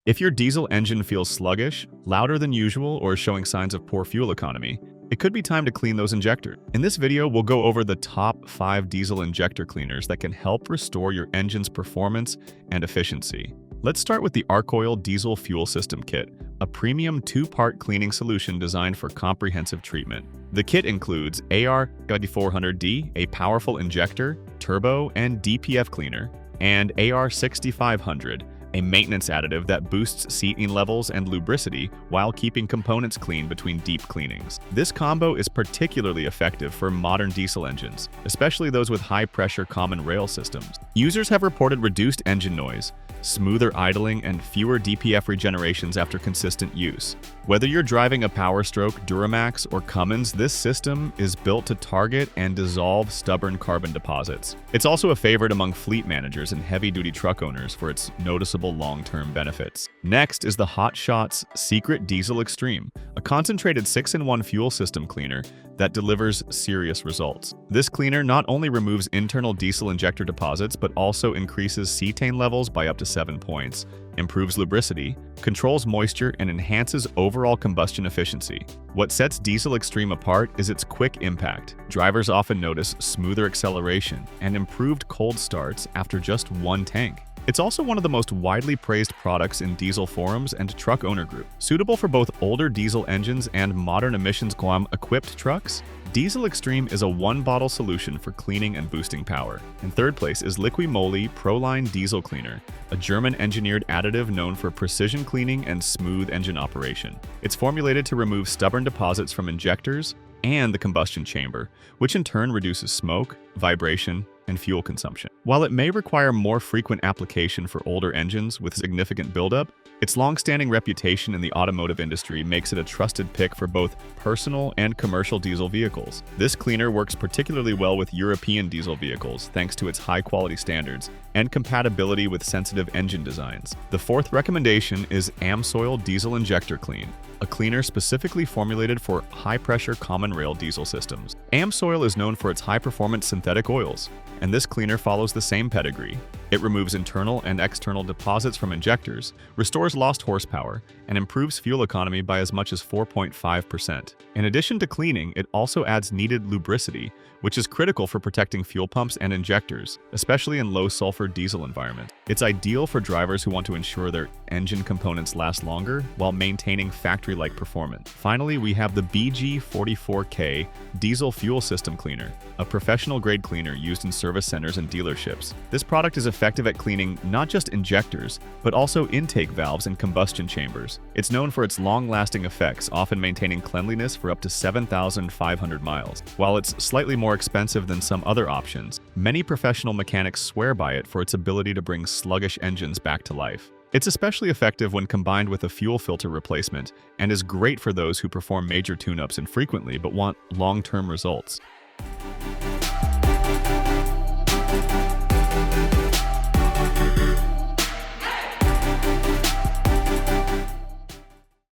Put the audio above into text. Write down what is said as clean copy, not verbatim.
If your diesel engine feels sluggish, louder than usual, or is showing signs of poor fuel economy, it could be time to clean those injectors. In this video, we'll go over the top 5 diesel injector cleaners that can help restore your engine's performance and efficiency. Let's start with the ARCHOIL Diesel Fuel System Kit, a premium 2-part cleaning solution designed for comprehensive treatment. The kit includes AR400D, a powerful injector, turbo, and DPF cleaner, and AR6500, a maintenance additive that boosts seating levels and lubricity while keeping components clean between deep cleanings. This combo is particularly effective for modern diesel engines, especially those with high-pressure common rail systems. Users have reported reduced engine noise, smoother idling, and fewer DPF regenerations after consistent use. Whether you're driving a Power Stroke, Duramax, or Cummins, this system is built to target and dissolve stubborn carbon deposits. It's also a favorite among fleet managers and heavy-duty truck owners for its noticeable long-term benefits. Next is the Hot Shots Secret Diesel Extreme, a concentrated 6-in-1 fuel system cleaner that delivers serious results. This cleaner not only removes internal diesel injector deposits, but also increases cetane levels by up to 7 points, improves lubricity, controls moisture, and enhances overall combustion efficiency. What sets Diesel Extreme apart is its quick impact. Drivers often notice smoother acceleration and improved cold starts after just one tank. It's also one of the most widely praised products in diesel forums and truck owner group. Suitable for both older diesel engines and modern emissions-equipped trucks, Diesel Extreme is a one-bottle solution for cleaning and boosting power. In third place is LIQUI MOLY ProLine Diesel Cleaner, a German-engineered additive known for precision cleaning and smooth engine operation. It's formulated to remove stubborn deposits from injectors and the combustion chamber, which in turn reduces smoke, vibration, and fuel consumption. While it may require more frequent application for older engines with significant buildup, its long-standing reputation in the automotive industry makes it a trusted pick for both personal and commercial diesel vehicles. This cleaner works particularly well with European diesel vehicles thanks to its high-quality standards and compatibility with sensitive engine designs. The fourth recommendation is AMSOIL Diesel Injector Clean, a cleaner specifically formulated for high-pressure common rail diesel systems. AMSOIL is known for its high-performance synthetic oils, and this cleaner follows the same pedigree. It removes internal and external deposits from injectors, restores lost horsepower, and improves fuel economy by as much as 4.5%. In addition to cleaning, it also adds needed lubricity, which is critical for protecting fuel pumps and injectors, especially in low-sulfur diesel environments. It's ideal for drivers who want to ensure their engine components last longer while maintaining factory-like performance. Finally, we have the BG44K Diesel Fuel System Cleaner, a professional-grade cleaner used in service centers and dealerships. This product is effective at cleaning not just injectors, but also intake valves and combustion chambers. It's known for its long-lasting effects, often maintaining cleanliness for up to 7,500 miles. While it's slightly more expensive than some other options, many professional mechanics swear by it for its ability to bring sluggish engines back to life. It's especially effective when combined with a fuel filter replacement and is great for those who perform major tune-ups infrequently but want long-term results.